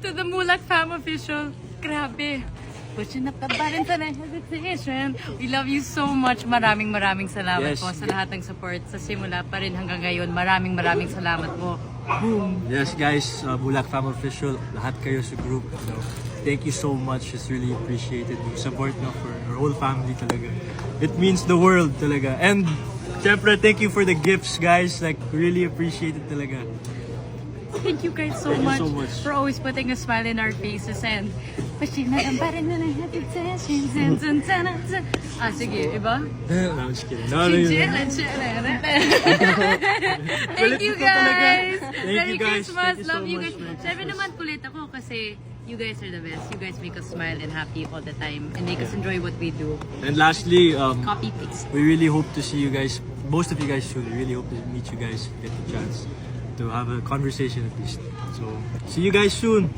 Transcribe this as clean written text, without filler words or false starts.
To the Mulak Fam official, grabe. Pushing up the button to the hesitation. We love you so much. Maraming salamat Yes. po sa lahat ng support. Sa simula pa rin hanggang ngayon. Maraming salamat po. Boom! Yes guys, Bulak Fam Official, lahat kayo sa group. You know, thank you so much. It's really appreciated. Yung support na for our whole family talaga. It means the world talaga. And syempre, thank you for the gifts guys. Like, really appreciate it talaga. Thank you guys so Thank you much, so much. for always putting a smile in our faces and pushing up the button to the hesitation. Sige, iba? No, I'm just kidding. No, Thank you guys! Thank Merry you, guys. Christmas! Thank you Love so you much, guys! Merry Siyempre naman kulit ako kasi you guys are the best. You guys make us smile and happy all the time and make us enjoy what we do. And lastly, Copy paste. we really hope to see you guys, most of you guys soon. We really hope to meet you guys, get the chance to have a conversation at least. So, see you guys soon.